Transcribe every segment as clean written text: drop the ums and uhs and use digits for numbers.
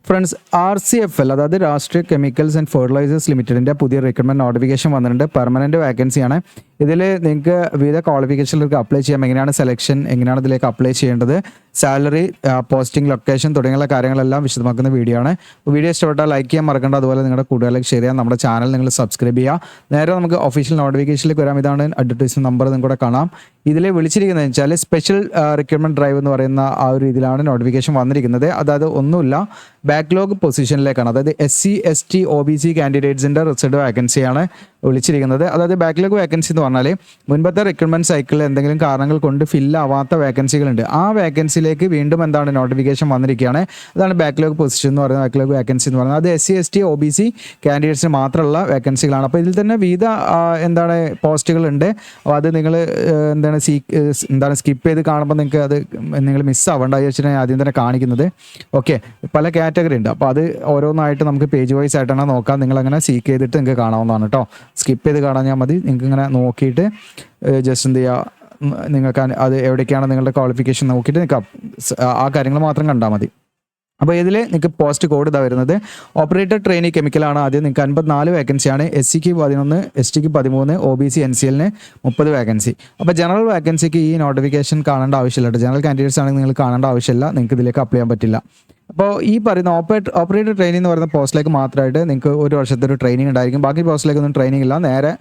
Friends, RCFL അതായത് രാഷ്ട്രീയ chemicals and fertilisers ലിമിറ്റഡിൻ്റെ പുതിയ റിക്രൂട്ട്മെൻറ്റ് നോട്ടിഫിക്കേഷൻ വന്നിട്ടുണ്ട്. പെർമനൻറ്റ് വാക്കൻസിയാണ്. ഇതിൽ നിങ്ങൾക്ക് വിവിധ ക്വാളിഫിക്കേഷനിലേക്ക് അപ്ലൈ ചെയ്യാം. എങ്ങനെയാണ് സെലക്ഷൻ, എങ്ങനെയാണ് ഇതിലേക്ക് അപ്ലൈ ചെയ്യേണ്ടത്, സാലറി, പോസ്റ്റിംഗ് ലൊക്കേഷൻ തുടങ്ങിയുള്ള കാര്യങ്ങളെല്ലാം വിശദമാക്കുന്ന വീഡിയോ ആണ്. വീഡിയോ ഇഷ്ടപ്പെട്ടാൽ ലൈക്ക് ചെയ്യാൻ മറക്കണ്ട. അതുപോലെ നിങ്ങളുടെ കൂട്ടുകാരിലേക്ക് ഷെയർ ചെയ്യാം. നമ്മുടെ ചാനൽ നിങ്ങൾ സബ്സ്ക്രൈബ് ചെയ്യുക. നേരെ നമുക്ക് ഒഫീഷ്യൽ നോട്ടിഫിക്കേഷനിലേക്ക് വരാം. ഇതാണ് അഡ്വർടൈസ്മെൻറ്റ് നമ്പർ നിങ്ങൾക്ക് കാണാം. ഇതിൽ വിളിച്ചിരിക്കുന്നത് വെച്ചാൽ സ്പെഷ്യൽ റിക്രൂട്ട്മെൻറ്റ് ഡ്രൈവ് എന്ന് പറയുന്ന ആ ഒരു രീതിയിലാണ് നോട്ടിഫിക്കേഷൻ വന്നിരിക്കുന്നത്. അതായത് ഒന്നുമില്ല, ബാക്ക്ലോഗ് പൊസിഷനിലേക്കാണ്. അതായത് SC ST OBC കാൻഡിഡേറ്റ്സിൻ്റെ റിസർവ്ഡ് വാക്കൻസിയാണ് വിളിച്ചിരിക്കുന്നത്. അതായത് ബാക്ക്ലോഗ് വാക്കൻസി എന്ന് പറഞ്ഞാൽ മുൻപത്തെ റിക്രൂട്ട്മെൻറ്റ് സൈക്കിളിൽ എന്തെങ്കിലും കാരണങ്ങൾ കൊണ്ട് ഫില്ലാവാത്ത വാക്കൻസികളുണ്ട്. ആ വാക്കൻസിയിലേക്ക് വീണ്ടും എന്താണ് നോട്ടിഫിക്കേഷൻ വന്നിരിക്കുകയാണ്. അതാണ് ബാക്ക്ലോഗ് പൊസിഷൻ എന്ന് പറയുന്നത്, ബാക്ക്ലോഗ് വാക്കൻസി എന്ന് പറയുന്നത്. അത് SC ST OBC കാൻഡിഡേറ്റ്സിന് മാത്രമുള്ള വാക്കൻസികളാണ്. അപ്പോൾ ഇതിൽ തന്നെ വിവിധ പോസ്റ്റുകളുണ്ട്. അപ്പോൾ അത് നിങ്ങൾ സ്കിപ്പ് ചെയ്ത് കാണുമ്പോൾ നിങ്ങൾക്ക് അത് നിങ്ങൾ മിസ്സാവേണ്ട വെച്ചിട്ട് ഞാൻ ആദ്യം തന്നെ കാണിക്കുന്നത്. ഓക്കെ, പല കാറ്റഗറി ഉണ്ട്. അപ്പോൾ അത് ഓരോന്നായിട്ട് നമുക്ക് പേജ് വൈസ് ആയിട്ടാണ് നോക്കാം. നിങ്ങളങ്ങനെ സീക്ക് ചെയ്തിട്ട് നിങ്ങൾക്ക് കാണാവുന്നതാണ് കേട്ടോ. സ്കിപ്പ് ചെയ്ത് കാണാൻ മതി. നിങ്ങൾക്ക് ഇങ്ങനെ നോക്കിയിട്ട് ജസ്റ്റ് എന്ത് ചെയ്യുക, നിങ്ങൾക്ക് അത് എവിടേക്കാണ് നിങ്ങളുടെ ക്വാളിഫിക്കേഷൻ നോക്കിയിട്ട് നിങ്ങൾക്ക് ആ കാര്യങ്ങൾ മാത്രം കണ്ടാൽ മതി. അപ്പോൾ ഇതിൽ നിങ്ങൾക്ക് പോസ്റ്റ് കോഡ് ഇതാ വരുന്നത്. ഓപ്പറേറ്റർ ട്രെയിനി കെമിക്കലാണ്. ആദ്യം നിങ്ങൾക്ക് 54 വേക്കൻസിയാണ്. SCക്ക് 11, STക്ക് 13, OBC NCLന് 30 വേക്കൻസി. അപ്പോൾ ജനറൽ വേക്കൻസിക്ക് ഈ നോട്ടിഫിക്കേഷൻ കാണേണ്ട ആവശ്യമില്ല കേട്ടോ. ജനറൽ കാൻഡിഡേറ്റ്സ് ആണെങ്കിൽ നിങ്ങൾ കാണേണ്ട ആവശ്യമില്ല. നിങ്ങൾക്ക് ഇതിലേക്ക് അപ്ലൈ ചെയ്യാൻ പറ്റില്ല. അപ്പോൾ ഈ പറയുന്ന ഓപ്പറേറ്റർ ട്രെയിനിങ് എന്ന് പറയുന്ന പോസ്റ്റിലേക്ക് മാത്രമായിട്ട് നിങ്ങൾക്ക് ഒരു വർഷത്തെ ഒരു ട്രെയിനിങ് ഉണ്ടായിരിക്കും. ബാക്കി പോസ്റ്റിലേക്കൊന്നും ട്രെയിനിങ് ഇല്ല. നേരെ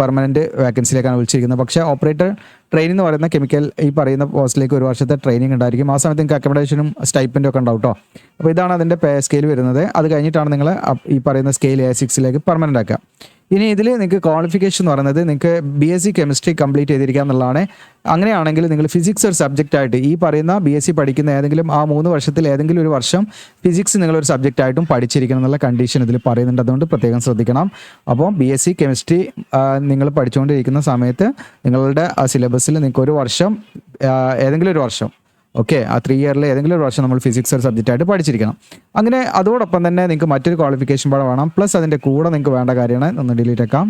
പെർമനൻറ്റ് വാക്കൻസിയിലേക്കാണ് വിളിച്ചിരിക്കുന്നത്. പക്ഷേ ഓപ്പറേറ്റർ ട്രെയിനിങ് എന്ന് പറയുന്ന കെമിക്കൽ ഈ പറയുന്ന പോസ്റ്റിലേക്ക് ഒരു വർഷത്തെ ട്രെയിനിങ് ഉണ്ടായിരിക്കും. ആ സമയത്ത് നിങ്ങൾക്ക് അക്കോമഡേഷനും സ്റ്റൈപ്പൻറ്റും ഒക്കെ ഉണ്ടാവും കേട്ടോ. അപ്പോൾ ഇതാണ് അതിൻ്റെ പേ സ്കെയിൽ വരുന്നത്. അത് കഴിഞ്ഞിട്ടാണ് നിങ്ങൾ ഈ പറയുന്ന സ്കെയിൽ A6ലേക്ക് പെർമനൻ്റ് ആക്കുക. ഇനി ഇതിൽ നിങ്ങൾക്ക് ക്വാളിഫിക്കേഷൻ എന്ന് പറയുന്നത് നിങ്ങൾക്ക് BSc കെമിസ്ട്രി കംപ്ലീറ്റ് ചെയ്തിരിക്കുക എന്നുള്ളതാണ്. അങ്ങനെയാണെങ്കിൽ നിങ്ങൾ ഫിസിക്സ് ഒരു സബ്ജക്റ്റായിട്ട് ഈ പറയുന്ന BSc പഠിക്കുന്ന ഏതെങ്കിലും ആ 3 വർഷത്തിൽ ഏതെങ്കിലും ഒരു വർഷം ഫിസിക്സ് നിങ്ങളൊരു സബ്ജക്റ്റായിട്ടും പഠിച്ചിരിക്കണം എന്നുള്ള കണ്ടീഷൻ ഇതിൽ പറയുന്നുണ്ട്. അതുകൊണ്ട് പ്രത്യേകം ശ്രദ്ധിക്കണം. അപ്പോൾ BSc കെമിസ്ട്രി നിങ്ങൾ പഠിച്ചുകൊണ്ടിരിക്കുന്ന സമയത്ത് നിങ്ങളുടെ ആ സിലബസിൽ നിങ്ങൾക്ക് ഒരു വർഷം ഏതെങ്കിലും ഒരു വർഷം ആ 3 ഇയറിൽ ഏതെങ്കിലും ഒരു വർഷം നമ്മൾ ഫിസിക്സ് ഒരു സബ്ജക്റ്റായിട്ട് പഠിച്ചിരിക്കണം. അങ്ങനെ അതോടൊപ്പം തന്നെ നിങ്ങൾക്ക് മറ്റൊരു ക്വാളിഫിക്കേഷൻ പാടെ വേണം. പ്ലസ് അതിൻ്റെ കൂടെ നിങ്ങൾക്ക് വേണ്ട കാര്യമാണ്, ഒന്ന് ഡിലീറ്റ് ആക്കാം.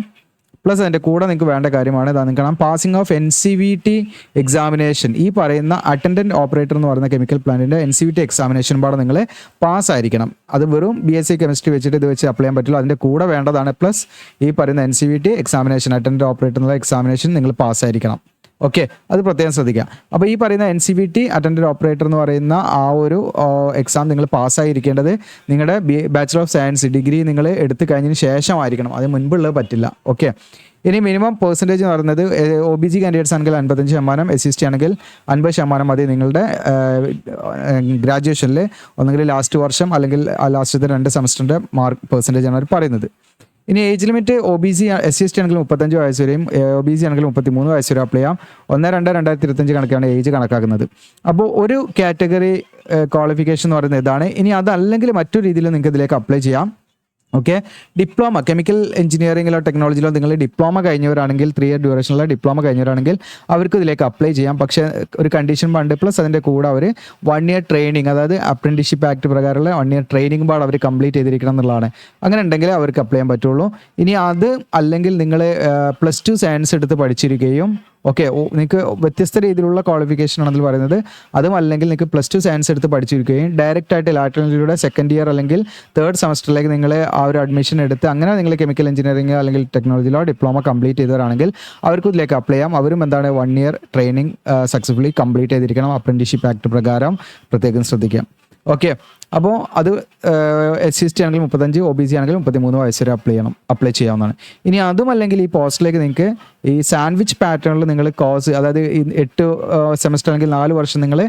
പ്ലസ് അതിൻ്റെ കൂടെ നിങ്ങൾക്ക് വേണ്ട കാര്യമാണ് ഇതാ നിങ്ങൾക്ക് കാണാം, പാസിംഗ് ഓഫ് NCVT എക്സാമിനേഷൻ. ഈ പറയുന്ന അറ്റൻഡൻറ്റ് ഓപ്പറേറ്റർ എന്ന് പറയുന്ന കെമിക്കൽ പ്ലാന്റിൻ്റെ NCVT എക്സാമിനേഷൻ പാടെ നിങ്ങൾ പാസ്സായിരിക്കണം. അത് വെറും BSc കെമിസ്ട്രി വെച്ചിട്ട് ഇത് വെച്ച് അപ്ലൈ ചെയ്യാൻ പറ്റില്ല. അതിൻ്റെ കൂടെ വേണ്ടതാണ് പ്ലസ് ഈ പറയുന്ന NCVT എക്സാമിനേഷൻ, അറ്റൻഡൻറ്റ് ഓപ്പറേറ്റർ എന്നുള്ള എക്സാമിനേഷൻ നിങ്ങൾ പാസ്സായിരിക്കണം. ഓക്കെ, അത് പ്രത്യേകം ശ്രദ്ധിക്കുക. അപ്പോൾ ഈ പറയുന്ന NCVT അറ്റൻഡൻറ്റ് ഓപ്പറേറ്റർ എന്ന് പറയുന്ന ആ ഒരു എക്സാം നിങ്ങൾ പാസ്സായിരിക്കേണ്ടത് നിങ്ങളുടെ ബാച്ചലർ ഓഫ് സയൻസ് ഡിഗ്രി നിങ്ങൾ എടുത്തു കഴിഞ്ഞതിന് ശേഷമായിരിക്കണം. അത് മുൻപുള്ളത് പറ്റില്ല. ഓക്കെ, ഇനി മിനിമം പെർസെൻറ്റേജ് എന്ന് പറയുന്നത് OBC കാൻഡിഡേറ്റ്സ് ആണെങ്കിൽ 55%, SC ആണെങ്കിൽ 50% മതി നിങ്ങളുടെ ഗ്രാജുവേഷനിൽ ഒന്നെങ്കിൽ ലാസ്റ്റ് വർഷം അല്ലെങ്കിൽ ലാസ്റ്റത്തെ 2 സെമസ്റ്ററിൻ്റെ മാർക്ക് പെർസെൻറ്റേജ് ആണ് അവർ പറയുന്നത്. ഇനി ഏജ് ലിമിറ്റ് OBC SC ആണെങ്കിൽ 35 വയസ്സ് വരെയും OBC ആണെങ്കിൽ 33 വയസ്സ് വരെ അപ്ലൈ ചെയ്യാം. 1/2/2025 കണക്കാണ് ഏജ് കണക്കാക്കുന്നത്. അപ്പോൾ ഒരു കാറ്റഗറി ക്വാളിഫിക്കേഷൻ എന്ന് പറയുന്നത് ഇതാണ്. ഇനി അതല്ലെങ്കിൽ മറ്റൊരു രീതിയിൽ നിങ്ങൾക്ക് ഇതിലേക്ക് അപ്ലൈ ചെയ്യാം. ഓക്കെ, ഡിപ്ലോമ കെമിക്കൽ എഞ്ചിനീയറിംഗിലോ ടെക്നോളജിയിലോ നിങ്ങൾ ഡിപ്ലോമ കഴിഞ്ഞവരാണെങ്കിൽ 3 ഇയർ ഡ്യൂറേഷനുള്ള ഡിപ്ലോമ കഴിഞ്ഞവരാണെങ്കിൽ അവർക്ക് ഇതിലേക്ക് അപ്ലൈ ചെയ്യാം. പക്ഷേ ഒരു കണ്ടീഷൻ ഉണ്ട്. പ്ലസ് അതിൻ്റെ കൂടെ അവർ 1 ഇയർ ട്രെയിനിങ്, അതായത് അപ്രന്റീസ്ഷിപ്പ് ആക്ട് പ്രകാരമുള്ള 1 ഇയർ ട്രെയിനിങ് പാട് അവർ കംപ്ലീറ്റ് ചെയ്തിരിക്കണം എന്നുള്ളതാണ്. അങ്ങനെ ഉണ്ടെങ്കിൽ അവർക്ക് അപ്ലൈ ചെയ്യാൻ പറ്റുള്ളൂ. ഇനി അത് അല്ലെങ്കിൽ നിങ്ങൾ +2 സയൻസ് എടുത്ത് പഠിച്ചിരിക്കുകയും നിങ്ങൾക്ക് വ്യത്യസ്ത രീതിയിലുള്ള ക്വാളിഫിക്കേഷൻ ആണ് അതിൽ പറയുന്നത്. അതും അല്ലെങ്കിൽ നിങ്ങൾക്ക് +2 സയൻസ് എടുത്ത് പഠിച്ചിരിക്കുകയും ഡയറക്റ്റ് ആയിട്ട് ലാറ്ററലിലൂടെ 2nd ഇയർ അല്ലെങ്കിൽ 3rd സെമസ്റ്ററിലേക്ക് നിങ്ങൾ ആ ഒരു അഡ്മിഷൻ എടുത്ത് അങ്ങനെ നിങ്ങൾ കെമിക്കൽ എഞ്ചിനീയറിംഗ് അല്ലെങ്കിൽ ടെക്നോളജിയിലോ ഡിപ്ലോമ കംപ്ലീറ്റ് ചെയ്തവരാണെങ്കിൽ അവർക്കും ഇതിലേക്ക് അപ്ലൈ ചെയ്യാം. അവരും 1 ഇയർ ട്രെയിനിങ് സക്സസ്ഫുള്ളി കംപ്ലീറ്റ് ചെയ്തിരിക്കണം. അപ്രന്റീസ്ഷിപ്പ് ആക്ട് പ്രകാരം പ്രത്യേകം ശ്രദ്ധിക്കാം. ഓക്കെ, അപ്പോൾ അത് SC ST ആണെങ്കിൽ 35, OBC ആണെങ്കിൽ 33 വയസ്സ് വരെ അപ്ലൈ ചെയ്യാവുന്നതാണ്. ഇനി അതുമല്ലെങ്കിൽ ഈ പോസ്റ്റിലേക്ക് നിങ്ങൾക്ക് ഈ സാൻഡ്വിച്ച് പാറ്റേണിൽ നിങ്ങൾ കോഴ്സ്, അതായത് 8 സെമസ്റ്റർ അല്ലെങ്കിൽ 4 വർഷം നിങ്ങൾ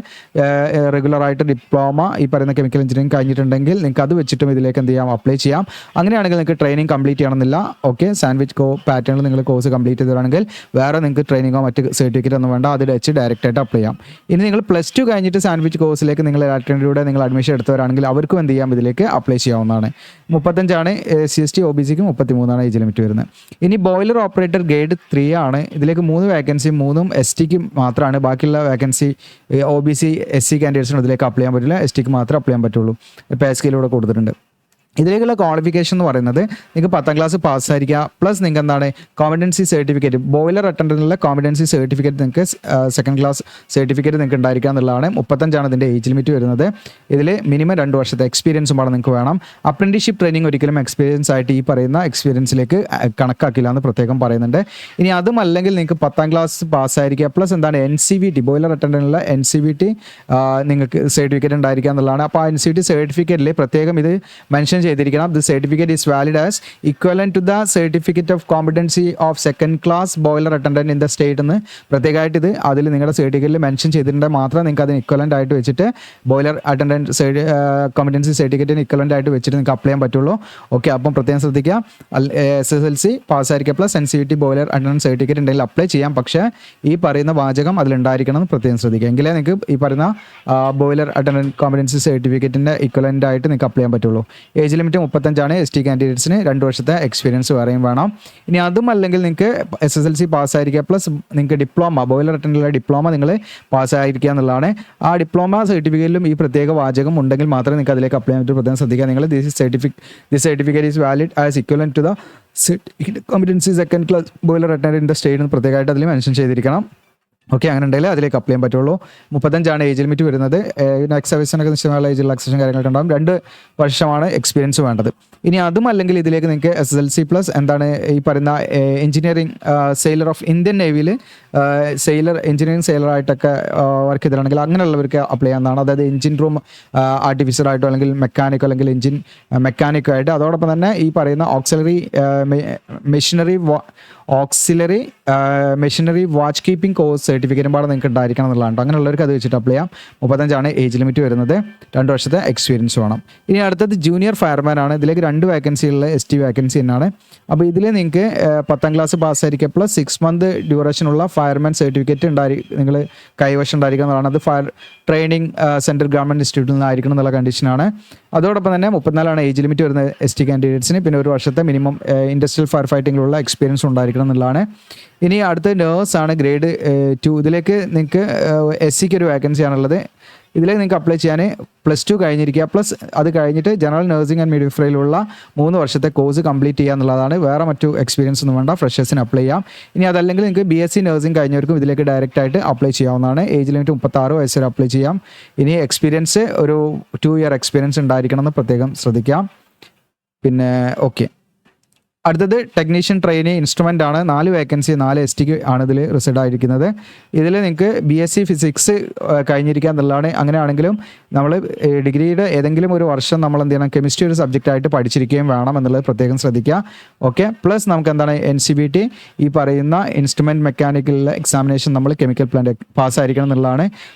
റെഗുലറായിട്ട് ഡിപ്ലോമ ഈ പറയുന്ന കെമിക്കൽ എഞ്ചിനീയറിംഗ് കഴിഞ്ഞിട്ടുണ്ടെങ്കിൽ നിങ്ങൾക്ക് അത് വെച്ചിട്ടും ഇതിലേക്ക് എന്ത് ചെയ്യാം, അപ്ലൈ ചെയ്യാം. അങ്ങനെയാണെങ്കിൽ നിങ്ങൾക്ക് ട്രെയിനിങ് കംപ്ലീറ്റ് ചെയ്യണമെന്നില്ല. ഓക്കെ, സാൻഡ്വിച്ച് പാറ്റേണിൽ നിങ്ങൾ കോഴ്സ് കംപ്ലീറ്റ് ചെയ്തതാണെങ്കിൽ വേറെ നിങ്ങൾക്ക് ട്രെയിനിങ്ങോ മറ്റ് സർട്ടിഫിക്കറ്റ് ഒന്നും വേണ്ട, അത് വെച്ച് ഡയറക്റ്റായിട്ട് അപ്ലൈ ചെയ്യാം. ഇനി നിങ്ങൾ +2 കഴിഞ്ഞിട്ട് സാൻഡ്വിച്ച് കോഴ്സിലേക്ക് നിങ്ങൾ ലാറ്ററലിലൂടെ നിങ്ങൾ അഡ്മിഷൻ എടുത്തവരാണെങ്കിൽ അവർക്കും എന്ത് ചെയ്യാം, ഇതിലേക്ക് അപ്ലൈ ചെയ്യാവുന്നതാണ്. 35 SC ST OBCക്ക് 33 ഏജ് ലിമിറ്റ് വരുന്നത്. ഇനി ബോയിലർ ഓപ്പറേറ്റർ ഗ്രേഡ് 3 ആണ്. ഇതിലേക്ക് 3 വേക്കൻസി, 3 STക്ക് മാത്രമാണ്. ബാക്കിയുള്ള വേക്കൻസി OBC SC കാൻഡിഡേറ്റ്സിന് ഇതിലേക്ക് അപ്ലൈ ചെയ്യാൻ പറ്റില്ല. STക്ക് മാത്രമേ അപ്ലൈ ചെയ്യാൻ പറ്റുള്ളൂ. പേ സ്കെയിലൂടെ കൊടുത്തിട്ടുണ്ട്. ഇതിലേക്കുള്ള ക്വാളിഫിക്കേഷൻ എന്ന് പറയുന്നത് നിങ്ങൾക്ക് 10ാം ക്ലാസ് പാസ്സായിരിക്കുക പ്ലസ് നിങ്ങൾക്ക് എന്താണ് കോമ്പറ്റൻസി സർട്ടിഫിക്കറ്റ് ബോയിലർ അറ്റൻഡൻറ്റിനുള്ള കോമ്പറ്റൻസി സർട്ടിഫിക്കറ്റ് നിങ്ങൾക്ക് സെക്കൻഡ് ക്ലാസ് സർട്ടിഫിക്കറ്റ് നിങ്ങൾക്ക് ഉണ്ടായിരിക്കുക എന്നുള്ളതാണ്. 35 ഇതിൻ്റെ ഏജ് ലിമിറ്റ് വരുന്നത്. ഇതിൽ മിനിമം 2 വർഷത്തെ എക്സ്പീരിയൻസും പാടെ നിങ്ങൾക്ക് വേണം. അപ്രന്റീസ്ഷിപ്പ് ട്രെയിനിങ് ഒരിക്കലും എക്സ്പീരിയൻസ് ആയിട്ട് ഈ പറയുന്ന എക്സ്പീരിയൻസിലേക്ക് കണക്കാക്കില്ല എന്ന് പ്രത്യേകം പറയുന്നുണ്ട്. ഇനി അതും അല്ലെങ്കിൽ നിങ്ങൾക്ക് 10ാം ക്ലാസ് പാസ്സായിരിക്കുക പ്ലസ് എന്താണ് NCVT ബോയിലർ അറ്റൻഡൻറ്റിനുള്ള NCVT നിങ്ങൾക്ക് സർട്ടിഫിക്കറ്റ് ഉണ്ടായിരിക്കുക എന്നുള്ളതാണ്. അപ്പോൾ ആ NCVT സർട്ടിഫിക്കറ്റിൽ പ്രത്യേകം ഇത് മെൻഷൻ ചെയ്തിരിക്കണം. The certificate is valid as equivalent to the certificate of competency of second class boiler attendant in the state എന്ന് പ്രത്യേകമായിട്ട് ഇത് അതിൽ നിങ്ങളുടെ സർട്ടിഫിക്കറ്റിൽ മെൻഷൻ ചെയ്തിട്ടുണ്ടെങ്കിൽ മാത്രമേ നിങ്ങൾക്ക് അതിന് ഇക്വലന്റ് ആയിട്ട് വെച്ചിട്ട് ബോയിലർ അറ്റൻഡന്റ് കോമ്പറ്റൻസി സർട്ടിഫിക്കറ്റിന് ഇക്വലന്റ് ആയിട്ട് വെച്ചിട്ട് നിങ്ങൾക്ക് അപ്ലൈ ചെയ്യാൻ പറ്റുള്ളൂ. ഓക്കെ, അപ്പം പ്രത്യേകം ശ്രദ്ധിക്കുക. SSLC പാസ്സായിരിക്കുക plus NCVT boiler attendant certificate ഉണ്ടെങ്കിൽ അപ്ലൈ ചെയ്യാം. പക്ഷേ ഈ പറയുന്ന വാചകം അതിലുണ്ടായിരിക്കണം എന്ന് പ്രത്യേകം ശ്രദ്ധിക്കുക. എങ്കിലേ നിങ്ങൾക്ക് ഈ പറയുന്ന ബോയിലർ അറ്റൻഡന്റ് കോമ്പറ്റൻസി സർട്ടിഫിക്കറ്റിൻ്റെ ഇക്വലന്റ് ആയിട്ട് നിങ്ങൾക്ക് അപ്ലൈ ചെയ്യാൻ പറ്റുള്ളൂ. ഏജ് ലിമിറ്റ് 35 ST കാൻഡിഡേറ്റ്സിന് 2 വർഷത്തെ എക്സ്പീരിയൻസ് വേറെയും വേണം. ഇനി അതും അല്ലെങ്കിൽ നിങ്ങൾക്ക് SSLC പാസ്സായിരിക്കുക പ്ലസ് നിങ്ങൾക്ക് ഡിപ്ലോമ ബോയിലർ അറ്റൻഡൻറ്റിലുള്ള ഡിപ്ലോമ നിങ്ങൾ പാസ്സായിരിക്കുക എന്നുള്ളതാണ്. ആ ഡിപ്ലോമ സർട്ടിഫിക്കറ്റിലും ഈ പ്രത്യേക വാചകം ഉണ്ടെങ്കിൽ മാത്രമേ നിങ്ങൾക്ക് അതിലേക്ക് അപ്ലൈ ചെയ്യാൻ പറ്റും. പ്രത്യേകം ശ്രദ്ധിക്കുക. നിങ്ങൾ this certificate is valid as equivalent to the competency second class boiler attendant in the state എന്ന് പ്രത്യേകമായിട്ട് അതിൽ മെൻഷൻ ചെയ്തിരിക്കണം. ഓക്കെ, അങ്ങനെ ഉണ്ടെങ്കിൽ അതിലേക്ക് അപ്ലൈ ചെയ്യാൻ പറ്റുള്ളൂ. 35 ഏജ് ലിമിറ്റ് വരുന്നത്. നെക്സ്റ്റ് സർവീസിനൊക്കെ നിശ്ചയമുള്ള ഏജ് റിലാക്സേഷൻ കാര്യങ്ങളൊക്കെ ഉണ്ടാകും. 2 വർഷമാണ് എക്സ്പീരിയൻസ് വേണ്ടത്. ഇനി അതും അല്ലെങ്കിൽ ഇതിലേക്ക് നിങ്ങൾക്ക് SSLC പ്ലസ് എന്താണ് ഈ പറയുന്ന എഞ്ചിനീയറിംഗ് സെയിലർ ഓഫ് ഇന്ത്യൻ നേവിയിൽ എഞ്ചിനീയറിംഗ് സെയിലറായിട്ടൊക്കെ വർക്ക് ചെയ്തിട്ടുണ്ടെങ്കിൽ അങ്ങനെയുള്ളവർക്ക് അപ്ലൈ ചെയ്യാവുന്നതാണ്. അതായത് എഞ്ചിൻ റൂം ആർട്ടിഫിസറായിട്ടോ അല്ലെങ്കിൽ മെക്കാനിക്കോ അല്ലെങ്കിൽ എഞ്ചിൻ മെക്കാനിക്കോ ആയിട്ട്. അതോടൊപ്പം തന്നെ ഈ പറയുന്ന മെഷീനറി വാച്ച് കീപ്പിംഗ് കോഴ്സ് സർട്ടിഫിക്കറ്റും പാടെ നിങ്ങൾക്ക് ഉണ്ടായിരിക്കണം എന്നുള്ളതാണ്. അങ്ങനെയുള്ളവർക്ക് അത് വെച്ചിട്ട് അപ്ലൈ ചെയ്യാം. 35 ഏജ് ലിമിറ്റ് വരുന്നത്. 2 വർഷത്തെ എക്സ്പീരിയൻസ് വേണം. ഇനി അടുത്തത് ജൂനിയർ ഫയർമാൻ ആണ്. ഇതിലേക്ക് 2 വേക്കൻസിയുള്ള ST വേക്കൻസി തന്നെയാണ്. അപ്പോൾ ഇതിൽ നിങ്ങൾക്ക് 10ാം ക്ലാസ് പാസ്സായിരിക്കുക പ്ലസ് 6 മന്ത് ഡ്യൂറേഷനുള്ള ഫയർമാൻ സർട്ടിഫിക്കറ്റ് നിങ്ങൾ കൈവശം ഉണ്ടായിരിക്കണം എന്നുള്ളതാണ്. അത് ഫയർ ട്രെയിനിങ് സെൻട്രൽ ഗവൺമെൻറ് ഇൻസ്റ്റിറ്റ്യൂട്ടിൽ നിന്നായിരിക്കണം എന്നുള്ള കണ്ടീഷനാണ്. അതോടൊപ്പം തന്നെ 34 ഏജ് ലിമിറ്റ് വരുന്നത് ST കാൻഡിഡേറ്റ്സിന്. പിന്നെ 1 വർഷത്തെ മിനിമം ഇൻഡസ്ട്രിയൽ ഫയർ ഫൈറ്റിങ്ങിലുള്ള എക്സ്പീരിയൻസ് ഉണ്ടായിരിക്കണം എന്നുള്ളതാണ്. ഇനി അടുത്ത നേഴ്സാണ് ഗ്രേഡ് 2. ഇതിലേക്ക് നിങ്ങൾക്ക് SCക്ക് ഒരു വേക്കൻസിയാണുള്ളത്. ഇതിലേക്ക് നിങ്ങൾക്ക് അപ്ലൈ ചെയ്യാൻ +2 കഴിഞ്ഞിരിക്കുക പ്ലസ് അത് കഴിഞ്ഞിട്ട് ജനറൽ നഴ്സിംഗ് ആൻഡ് മിഡ്വൈഫറിയിലുള്ള 3 വർഷത്തെ കോഴ്സ് കംപ്ലീറ്റ് ചെയ്യുക എന്നുള്ളതാണ്. വേറെ മറ്റു എക്സ്പീരിയൻസ് ഒന്നും വേണ്ട, ഫ്രഷേഴ്സിന് അപ്ലൈ ചെയ്യാം. ഇനി അതല്ലെങ്കിൽ നിങ്ങൾക്ക് BSc നഴ്സിംഗ് കഴിഞ്ഞവർക്കും ഇതിലേക്ക് ഡയറക്റ്റ് ആയിട്ട് അപ്ലൈ ചെയ്യാവുന്നതാണ്. ഏജ് ലിമിറ്റ് 36 വയസ്സ് വരെ അപ്ലൈ ചെയ്യാം. ഇനി എക്സ്പീരിയൻസ് ഒരു 2 ഇയർ എക്സ്പീരിയൻസ് ഉണ്ടായിരിക്കണം എന്ന് പ്രത്യേകം ശ്രദ്ധിക്കാം. പിന്നെ ഓക്കെ, അടുത്തത് ടെക്നീഷ്യൻ ട്രെയിനി ഇൻസ്ട്രുമെൻ്റ് ആണ്. 4 വേക്കൻസി 4 STക്ക് ആണ് ഇതിൽ റിസർവ് ആയിരിക്കുന്നത്. ഇതിൽ നിങ്ങൾക്ക് BSc ഫിസിക്സ് കഴിഞ്ഞിരിക്കുക എന്നുള്ളതാണ്. അങ്ങനെയാണെങ്കിലും നമ്മൾ ഡിഗ്രിയുടെ ഏതെങ്കിലും ഒരു വർഷം നമ്മൾ എന്ത് ചെയ്യണം, കെമിസ്ട്രി ഒരു സബ്ജക്റ്റായിട്ട് പഠിച്ചിരിക്കുകയും വേണം എന്നുള്ളത് പ്രത്യേകം ശ്രദ്ധിക്കുക. ഓക്കെ, പ്ലസ് നമുക്ക് എന്താണ് NCVT ഈ പറയുന്ന ഇൻസ്ട്രുമെൻറ്റ് മെക്കാനിക്കലിലെ എക്സാമിനേഷൻ നമ്മൾ കെമിക്കൽ പ്ലാന്റ് പാസ്സായിരിക്കണം എന്നുള്ളതാണ്.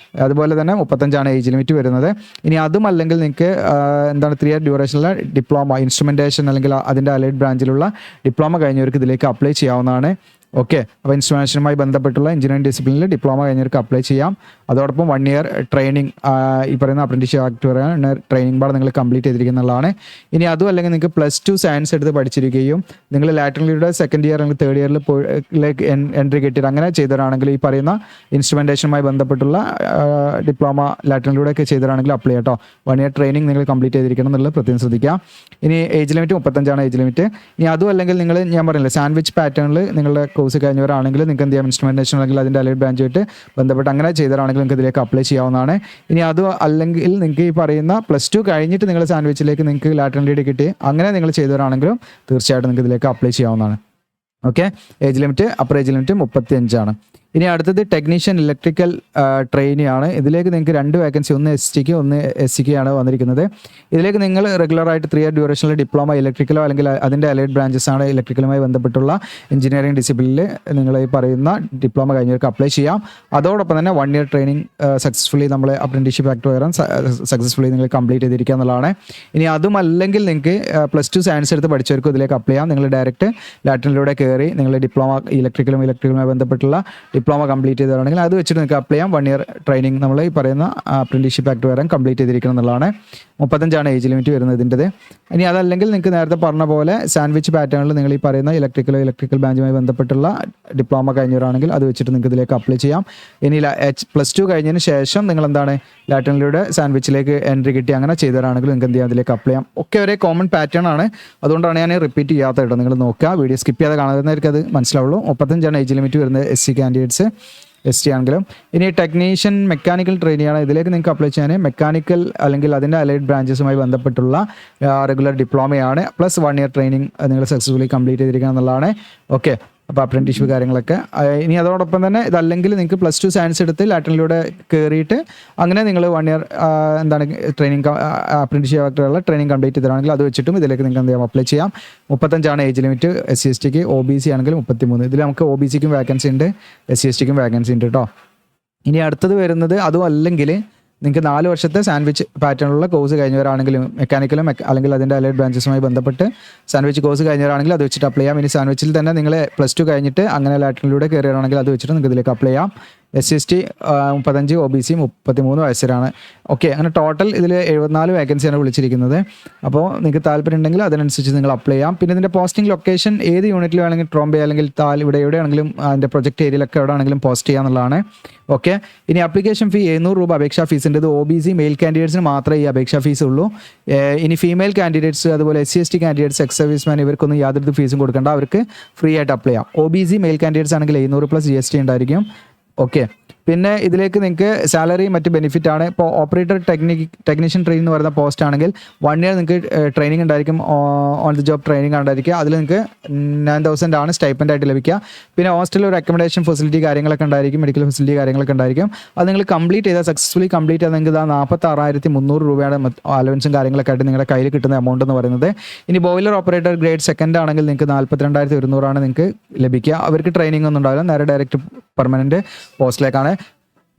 അതുപോലെ തന്നെ 35 ഏജ് ലിമിറ്റ് വരുന്നത്. ഇനി അതും അല്ലെങ്കിൽ നിങ്ങൾക്ക് എന്താണ് 3 ഇയർ ഡ്യൂറേഷനിലെ ഡിപ്ലോമ ഇൻസ്ട്രുമെൻറ്റേഷൻ അല്ലെങ്കിൽ അതിൻ്റെ അലൈഡ് ബ്രാഞ്ചിലുള്ള ഡിപ്ലോമ കഴിഞ്ഞവർക്ക് ഇതിലേക്ക് അപ്ലൈ ചെയ്യാവുന്നതാണ്. ഓക്കെ, അപ്പോൾ ഇൻസ്ട്രുമെൻറ്റേഷനുമായി ബന്ധപ്പെട്ടുള്ള എഞ്ചിനീയറിംഗ് ഡിസിപ്ലിനിൽ ഡിപ്ലോമ കഴിഞ്ഞവർക്ക് അപ്ലൈ ചെയ്യാം. അതോടൊപ്പം 1 ഇയർ ട്രെയിനിങ് ഈ പറയുന്ന അപ്രന്റീസ്ഷിപ്പ് ആക്ട് ട്രെയിനിങ് പാട് നിങ്ങൾ കംപ്ലീറ്റ് ചെയ്തിരിക്കുന്നതാണ്. ഇനി അതും അല്ലെങ്കിൽ നിങ്ങൾക്ക് +2 സയൻസ് എടുത്ത് പഠിച്ചിരിക്കുകയും നിങ്ങൾ ലാറ്ററലിയുടെ 2nd ഇയർ അല്ലെങ്കിൽ 3rd ഇയറിലേക്ക് എൻട്രി കിട്ടിയിട്ട് അങ്ങനെ ചെയ്തവരാണെങ്കിൽ ഈ പറയുന്ന ഇൻസ്ട്രുമെൻറ്റേഷനുമായി ബന്ധപ്പെട്ടുള്ള ഡിപ്ലോമ ലാറ്ററലിലൂടെ ഒക്കെ ചെയ്തവരാണെങ്കിൽ അപ്ലൈ ചെയ്യാം കേട്ടോ. 1 ഇയർ ട്രെയിനിങ് നിങ്ങൾ കംപ്ലീറ്റ് ചെയ്തിരിക്കണം എന്നുള്ളത് പ്രത്യേകം ശ്രദ്ധിക്കുക. ഇനി ഏജ് ലിമിറ്റ് 35 ഏജ് ലിമിറ്റ്. ഇനി അതും അല്ലെങ്കിൽ നിങ്ങൾ ഞാൻ പറഞ്ഞില്ല സാൻഡ്വിച്ച് പാറ്റേണിൽ നിങ്ങളുടെ കോഴ്സ് കഴിഞ്ഞവരാണെങ്കിൽ നിങ്ങൾക്ക് എന്ത് ചെയ്യാം, ഇൻസ്ട്രുമെൻറ്റേഷൻ അല്ലെങ്കിൽ അതിൻ്റെ അലൈഡ് ബ്രാഞ്ചുമായിട്ട് ബന്ധപ്പെട്ട് അങ്ങനെ ചെയ്തവരാണെങ്കിൽ നിങ്ങൾക്ക് ഇതിലേക്ക് അപ്ലൈ ചെയ്യാവുന്നതാണ്. ഇനി അത് അല്ലെങ്കിൽ നിങ്ങൾക്ക് ഈ പറയുന്ന +2 കഴിഞ്ഞിട്ട് നിങ്ങൾ സാൻഡ്വിച്ചിലേക്ക് നിങ്ങൾക്ക് ലാറ്ററൽ കിട്ടി അങ്ങനെ നിങ്ങൾ ചെയ്തവരാണെങ്കിലും തീർച്ചയായിട്ടും നിങ്ങൾക്ക് ഇതിലേക്ക് അപ്ലൈ ചെയ്യാവുന്നതാണ്. Okay, age limit upper age limit 35. ഇനി അടുത്തത് ടെക്നീഷ്യൻ ഇലക്ട്രിക്കൽ ട്രെയിനി ആണ്. ഇതിലേക്ക് നിങ്ങൾക്ക് 2 വേക്കൻസി, ഒന്ന് STക്ക് ഒന്ന് SCക്ക് ആണ് വന്നിരിക്കുന്നത്. ഇതിലേക്ക് നിങ്ങൾ റെഗുലറായിട്ട് 3 ഇയർ ഡ്യൂറേഷനിൽ ഡിപ്ലോമ ഇലക്ട്രിക്കലോ അല്ലെങ്കിൽ അതിൻ്റെ അലൈഡ് ബ്രാഞ്ചസ് ആണ് ഇലക്ട്രിക്കലുമായി ബന്ധപ്പെട്ടുള്ള എഞ്ചിനീയറിംഗ് ഡിസിപ്ലിനിൽ നിങ്ങൾ ഈ പറയുന്ന ഡിപ്ലോമ കഴിഞ്ഞവർക്ക് അപ്ലൈ ചെയ്യാം. അതോടൊപ്പം തന്നെ 1 ഇയർ ട്രെയിനിങ് സക്സസ്ഫുള്ളി നമ്മൾ അപ്രന്റീസ്ഷിപ്പ് ആക്ട് വരാൻ സക്സസ്ഫുള്ളി നിങ്ങൾ കംപ്ലീറ്റ് ചെയ്തിരിക്കുക എന്നുള്ളതാണ്. ഇനി അതും അല്ലെങ്കിൽ നിങ്ങൾക്ക് +2 സയൻസ് എടുത്ത് പഠിച്ചവർക്കും ഇതിലേക്ക് അപ്ലൈ ചെയ്യാം. നിങ്ങൾ ഡയറക്റ്റ് ലാറ്ററലിലൂടെ കയറി നിങ്ങൾ ഡിപ്ലോമ ഇലക്ട്രിക്കലുമായി ബന്ധപ്പെട്ടുള്ള ഡിപ്ലോമ കംപ്ലീറ്റ് ചെയ്തതാണെങ്കിൽ അത് വെച്ചിട്ട് നിങ്ങൾക്ക് അപ്ലൈ ചെയ്യാം. 1 ഇയർ ട്രെയിനിങ് നമ്മൾ ഈ പറയുന്ന അപ്രന്റീസ്ഷിപ്പ് ആക്ട് വരെ കംപ്ലീറ്റ് ചെയ്തിരിക്കണം എന്നുള്ളതാണ്. 35 ഏജ് ലിമിറ്റ് വരുന്നത് ഇതിൻ്റെത്. ഇനി അതല്ലെങ്കിൽ നിങ്ങൾക്ക് നേരത്തെ പറഞ്ഞ പോലെ സാൻഡ്വിച്ച് പാറ്റേണിൽ നിങ്ങൾ ഈ പറയുന്ന ഇലക്ട്രിക്കൽ ബ്രാഞ്ചുമായി ബന്ധപ്പെട്ടുള്ള ഡിപ്ലോമ കഴിഞ്ഞവരാണെങ്കിൽ അത് വെച്ചിട്ട് നിങ്ങൾക്ക് ഇതിലേക്ക് അപ്ലൈ ചെയ്യാം. ഇനി +2 കഴിഞ്ഞതിന് ശേഷം നിങ്ങൾ എന്താണ് ലാറ്ററലിലൂടെ സാൻഡ്വിച്ചിലേക്ക് എൻട്രി കിട്ടി അങ്ങനെ ചെയ്തവരാണെങ്കിൽ നിങ്ങൾക്ക് എന്ത് ചെയ്യാം, അതിലേക്ക് അപ്ലൈ ചെയ്യാം. ഒക്കെ ഒരേ കോമൺ പാറ്റേൺ ആണ്. അതുകൊണ്ടാണ് ഞാൻ റിപ്പീറ്റ് ചെയ്യാത്ത കേട്ടോ. നിങ്ങൾ നോക്കുക, വീഡിയോ സ്കിപ്പ് ചെയ്യാതെ കാണുന്നവർക്ക് അത് മനസ്സിലാവുള്ളൂ. 35 ഏജ് ലിമിറ്റ് വരുന്നത് SC കാൻഡിഡേറ്റ്സ്, ST ആണെങ്കിലും. ഇനി ടെക്നീഷ്യൻ മെക്കാനിക്കൽ ട്രെയിനിയാണ്. ഇതിലേക്ക് നിങ്ങൾക്ക് അപ്ലൈ ചെയ്യാൻ മെക്കാനിക്കൽ അല്ലെങ്കിൽ അതിൻ്റെ അലൈഡ് ബ്രാഞ്ചസുമായി ബന്ധപ്പെട്ടുള്ള റെഗുലർ ഡിപ്ലോമയാണ്. +1 ഇയർ ട്രെയിനിങ് നിങ്ങൾ സക്സസ്ഫുള്ളി കംപ്ലീറ്റ് ചെയ്തിരിക്കണം എന്നുള്ളതാണ്. ഓക്കെ, അപ്പോൾ അപ്രന്റീസ്ഷിപ്പ് കാര്യങ്ങളൊക്കെ. ഇനി അതോടൊപ്പം തന്നെ ഇതല്ലെങ്കിൽ നിങ്ങൾക്ക് +2 സയൻസ് എടുത്ത് ലാറ്ററലിലൂടെ കയറിയിട്ട് അങ്ങനെ നിങ്ങൾ 1 ഇയർ എന്താണ് ട്രെയിനിങ് അപ്രന്റീസ്ഷിപ്പ് ആയിട്ടുള്ള ട്രെയിനിങ് കംപ്ലീറ്റ് ചെയ്തിട്ടാണെങ്കിൽ അത് വെച്ചിട്ടും ഇതിലേക്ക് നിങ്ങൾക്ക് എന്ത് ചെയ്യാം, അപ്ലൈ ചെയ്യാം. 35 ഏജ് ലിമിറ്റ്. SC STക്ക്. OBC ആണെങ്കിൽ 33. ഇതിൽ നമുക്ക് OBCക്കും വാക്കൻസി ഉണ്ട്, SC STക്കും വാക്കൻസി ഉണ്ട് കേട്ടോ. ഇനി അടുത്തത് വരുന്നത് അതും അല്ലെങ്കിൽ നിങ്ങൾക്ക് 4 വർഷത്തെ സാൻഡ്വിച്ച് പാറ്റേണിലുള്ള കോഴ്സ് കഴിഞ്ഞവരാണെങ്കിലും മെക്കാനിക്കലും അല്ലെങ്കിൽ അതിൻ്റെ അലൈഡ് ബ്രാഞ്ചസുമായി ബന്ധപ്പെട്ട് സാൻഡ്വിച്ച് കോഴ്സ് കഴിഞ്ഞവരാണെങ്കിൽ അത് വെച്ചിട്ട് അപ്ലൈ ചെയ്യാം. ഇനി സാൻഡ്വിച്ചിൽ തന്നെ നിങ്ങൾ +2 കഴിഞ്ഞിട്ട് അങ്ങനെ ലാറ്ററലിലൂടെ കയറുകയാണെങ്കിൽ അത് വെച്ചിട്ട് നിങ്ങൾക്ക് ഇതിലേക്ക് അപ്ലൈ ചെയ്യാം. SC ST 35, OBC 33 വയസ്സരാണ്. ഓക്കെ, അങ്ങനെ ടോട്ടൽ ഇതിൽ 74 വേക്കൻസിയാണ് വിളിച്ചിരിക്കുന്നത്. അപ്പോൾ നിങ്ങൾക്ക് താല്പര്യം ഉണ്ടെങ്കിൽ അതിനനുസരിച്ച് നിങ്ങൾ അപ്ലൈ ചെയ്യാം. പിന്നെ ഇതിൻ്റെ പോസ്റ്റിംഗ് ലൊക്കേഷൻ ഏത് യൂണിറ്റിൽ വേണമെങ്കിൽ ട്രോംബെ അല്ലെങ്കിൽ ഇവിടെ എവിടെയാണെങ്കിലും അതിൻ്റെ പ്രൊജക്ട് ഏരിയയിലൊക്കെ എവിടെയാണെങ്കിലും പോസ്റ്റ് ചെയ്യാന്നുള്ളതാണ്. ഓക്കെ, ഇനി അപ്ലിക്കേഷൻ ഫീ 700 രൂപ അപേക്ഷാ ഫീസ് ഉണ്ട്. ഇത് OBC മെയിൽ കാൻഡിഡേറ്റ്സിന് മാത്രമേ ഈ അപേക്ഷാ ഫീസ് ഉള്ളൂ. ഇനി ഫീമെയിൽ കാൻഡിഡേറ്റ്സ് അതുപോലെ SC ST candidates, ex serviceman ഇവർക്കൊന്നും യാതൊരു ഫീസും കൊടുക്കേണ്ട, അവർക്ക് ഫ്രീ ആയിട്ട് അപ്ലൈ ചെയ്യാം. OBC മെയിൽ കാൻഡിഡേറ്റ്സ് ആണെങ്കിൽ 700 + GST ഉണ്ടായിരിക്കും. ഓക്കെ, പിന്നെ ഇതിലേക്ക് നിങ്ങൾക്ക് സാലറി മറ്റ് ബെനിഫിറ്റ് ആണ്. ഇപ്പോൾ ഓപ്പറേറ്റർ ടെക്നീഷ്യൻ ട്രെയിൻ എന്ന് പറയുന്ന പോസ്റ്റ് ആണെങ്കിൽ 1 ഇയർ നിങ്ങൾക്ക് ട്രെയിനിങ് ഉണ്ടായിരിക്കും, ഓൺ ദി ജോബ് ട്രെയിനിങ് ഉണ്ടായിരിക്കുക. അതിൽ നിങ്ങൾക്ക് 9,000 ആണ് സ്റ്റൈപ്പൻഡ് ആയിട്ട് ലഭിക്കുക. പിന്നെ ഹോസ്റ്റലിൽ ഒരു അക്കോമഡേഷൻ ഫെസിലിറ്റി കാര്യങ്ങളൊക്കെ ഉണ്ടായിരിക്കും, മെഡിക്കൽ ഫെസിലിറ്റി കാര്യങ്ങളൊക്കെ ഉണ്ടായിരിക്കും. അത് നിങ്ങൾ കംപ്ലീറ്റ് ചെയ്താൽ സക്സസ്ഫുള്ളി കംപ്ലീറ്റ് ചെയ്താൽ നിങ്ങൾക്ക് 46,300 രൂപയുടെ അലവൻസും കാര്യങ്ങളൊക്കെ ആയിട്ട് നിങ്ങളുടെ കയ്യിൽ കിട്ടുന്ന എമൗണ്ട് എന്ന് പറയുന്നത്. ഇനി ബോയിലർ ഓപ്പറേറ്റർ ഗ്രേഡ് 2 ആണെങ്കിൽ നിങ്ങൾക്ക് 42,200 നിങ്ങൾക്ക് ലഭിക്കുക. അവർക്ക് ട്രെയിനിങ് ഒന്നും ഉണ്ടാവില്ല, നേരെ ഡയറക്റ്റ് പെർമനൻറ്റ് പോസ്റ്റിലേക്കാണ്.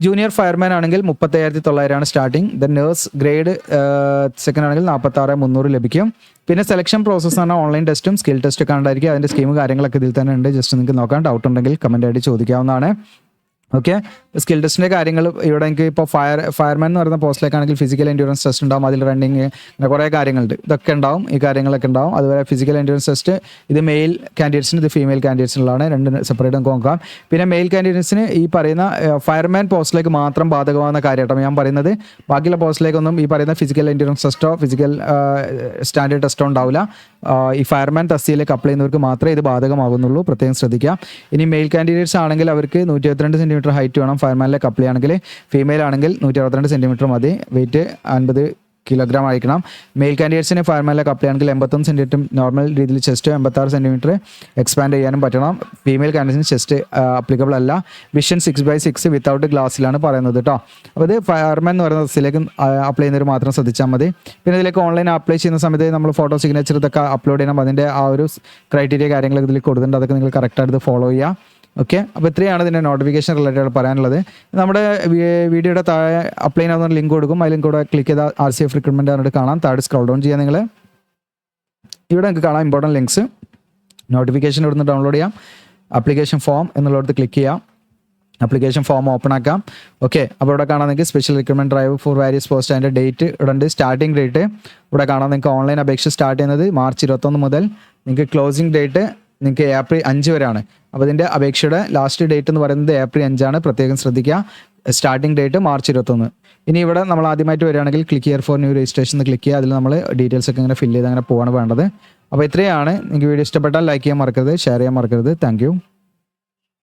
ജൂനിയർ ഫയർമാൻ ആണെങ്കിൽ 35,900 സ്റ്റാർട്ടിങ്. ദെൻ നേഴ്സ് ഗ്രേഡ് 2 ആണെങ്കിൽ 46,300 ലഭിക്കും. പിന്നെ സെലക്ഷൻ പ്രോസസ്സ് ആണ് ഓൺലൈൻ ടെസ്റ്റും സ്കിൽ ടെസ്റ്റ് ഒക്കെ ഉണ്ടായിരിക്കും. അതിൻ്റെ സ്കീം കാര്യങ്ങളൊക്കെ ഇതിൽ തന്നെ ഉണ്ട്. ജസ്റ്റ് നിങ്ങൾക്ക് നോക്കാൻ ഡൗട്ട് ഉണ്ടെങ്കിൽ കമൻ്റ് ആയിട്ട് ചോദിക്കാവുന്നതാണ്. ഓക്കെ, സ്കിൽ ടെസ്റ്റിൻ്റെ കാര്യങ്ങൾ ഇവിടെ എനിക്ക് ഇപ്പോൾ ഫയർമാൻ എന്ന് പറയുന്ന പോസ്റ്റിലേക്കാണെങ്കിൽ ഫിസിക്കൽ എൻഡ്യൂറൻസ് ടെസ്റ്റ് ഉണ്ടാവും, അതിൽ റണ്ണിങ് അങ്ങനെ കുറേ കാര്യങ്ങളുണ്ട്, ഇതൊക്കെ ഉണ്ടാവും, ഈ കാര്യങ്ങളൊക്കെ ഉണ്ടാവും. അതുപോലെ ഫിസിക്കൽ എൻഡ്യൂറൻസ് ടെസ്റ്റ് ഇത് മെയിൽ കാൻഡിഡേറ്റ്സിന്, ഇത് ഫീമെയിൽ കാൻഡിഡേറ്റ്സിനുള്ളതാണ്. രണ്ട് സെപ്പറേറ്റ് നമുക്ക് നോക്കാം. പിന്നെ മെയിൽ കാൻഡിഡേറ്റ്സിന് ഈ പറയുന്ന ഫയർമാൻ പോസ്റ്റിലേക്ക് മാത്രം ബാധകമാകുന്ന കാര്യമായിട്ടാണ് ഞാൻ പറയുന്നത്. ബാക്കിയുള്ള പോസ്റ്റിലേക്കൊന്നും ഈ പറയുന്ന ഫിസിക്കൽ എൻഡ്യൂറൻസ് ടെസ്റ്റോ ഫിസിക്കൽ സ്റ്റാൻഡേർഡ് ടെസ്റ്റോ ഉണ്ടാവില്ല. ഈ ഫയർമാൻ തസ്തിയിലേക്ക് അപ്ലൈ ചെയ്യുന്നവർക്ക് മാത്രമേ ഇത് ബാധകമാകുന്നുള്ളൂ, പ്രത്യേകം ശ്രദ്ധിക്കുക. ഇനി മെയിൽ കാൻഡിഡേറ്റ്സ് ആണെങ്കിൽ അവർക്ക് 172 സെൻറ്റിമീറ്റർ ഹൈറ്റ് വേണം. ഫയർമാനിലേക്ക് അപ്ലൈ ആണെങ്കിൽ ഫീമെയിൽ ആണെങ്കിൽ 162 സെൻറ്റിമീറ്റർ മതി. വെയിറ്റ് 50 കിലോഗ്രാം ആയിരിക്കണം. മെയിൽ കാൻഡിഡേറ്റ്സിന് ഫയർമാനിലേക്ക് അപ്ലൈ ആണെങ്കിൽ 81 സെൻറ്റിമീറ്റർ നോർമൽ രീതിയിൽ ചെസ്റ്റ്, 86 സെൻറ്റിമീറ്റർ എക്സ്പാൻഡ് ചെയ്യാനും പറ്റണം. ഫീമെയിൽ കാൻഡിഡേറ്റ്സിന് ചെസ്റ്റ് അപ്ലിക്കബിൾ അല്ല. വിഷൻ 6/6 വിത്തൗട്ട് ഗ്ലാസ്സിലാണ് പറയുന്നത് കേട്ടോ. അപ്പോൾ ഇത് ഫയർമാൻ എന്ന് പറയുന്ന ബസ്സിലേക്ക് അപ്ലൈ ചെയ്യുന്നവർ മാത്രം ശ്രദ്ധിച്ചാൽ മതി. പിന്നെ ഇതിലേക്ക് ഓൺലൈൻ അപ്ലൈ ചെയ്യുന്ന സമയത്ത് നമ്മൾ ഫോട്ടോ സിഗ്നേച്ചർ ഇതൊക്കെ അപ്ലോഡ് ചെയ്യണം. അതിൻ്റെ ആ ഒരു ക്രൈറ്റീരിയ കാര്യങ്ങളൊക്കെ ഇതിൽ കൊടുത്തിട്ടുണ്ട്, അതൊക്കെ നിങ്ങൾ കറക്റ്റായിട്ട് ഫോളോ ചെയ്യുക. ഓക്കെ, അപ്പോൾ ഇത്രയാണ് ഇതിൻ്റെ നോട്ടിഫിക്കേഷൻ റിലേറ്റഡ് പറയാനുള്ളത്. നമ്മുടെ വീഡിയോയുടെ താഴെ അപ്ലൈ ചെയ്യാവുന്ന ലിങ്ക് കൊടുക്കും. ആ ലിങ്ക് കൂടെ ക്ലിക്ക് ചെയ്താൽ RCF റിക്രൂട്ട്മെൻറ്റ് പറഞ്ഞിട്ട് കാണാം. താഴെ സ്ക്രോൾ ഡൗൺ ചെയ്യാം. നിങ്ങൾ ഇവിടെ നിങ്ങൾക്ക് കാണാം ഇമ്പോർട്ടൻറ്റ് ലിങ്ക്സ്. നോട്ടിഫിക്കേഷൻ ഇവിടുന്ന് ഡൗൺലോഡ് ചെയ്യാം. ആപ്ലിക്കേഷൻ ഫോം എന്നുള്ളിടത്ത് ക്ലിക്ക് ചെയ്യാം. ആപ്ലിക്കേഷൻ ഫോം ഓപ്പൺ ആക്കാം. ഓക്കെ, അപ്പോൾ ഇവിടെ കാണാൻ നിങ്ങൾക്ക് special recruitment drive for various post, അതിൻ്റെ ഡേറ്റ് ഇവിടെ ഉണ്ട്. സ്റ്റാർട്ടിംഗ് ഡേറ്റ് ഇവിടെ കാണാം. നിങ്ങൾക്ക് ഓൺലൈൻ അപേക്ഷ സ്റ്റാർട്ട് ചെയ്യുന്നത് മാർച്ച് 21 മുതൽ. നിങ്ങൾക്ക് ക്ലോസിംഗ് ഡേറ്റ് നിങ്ങൾക്ക് ഏപ്രിൽ 5 വരെയാണ്. അപ്പോൾ ഇതിൻ്റെ അപേക്ഷയുടെ ലാസ്റ്റ് ഡേറ്റ് എന്ന് പറയുന്നത് ഏപ്രിൽ 5 ആണ്, പ്രത്യേകം ശ്രദ്ധിക്കുക. Starting date March 21. ഇനി ഇവിടെ നമ്മൾ ആദ്യമായിട്ട് വരികയാണെങ്കിൽ click here for new registration എന്ന് ക്ലിക്ക് ചെയ്യുക. അതിൽ നമ്മൾ ഡീറ്റെയിൽസ് ഒക്കെ ഇങ്ങനെ ഫില്ല് ചെയ്ത് അങ്ങനെ പോകാണ് വേണ്ടത്. അപ്പോൾ ഇത്രയാണ്. നിങ്ങൾക്ക് വീഡിയോ ഇഷ്ടപ്പെട്ടാൽ ലൈക്ക് ചെയ്യാൻ മറക്കരുത്, ഷെയർ ചെയ്യാൻ മറക്കരുത്. Thank you.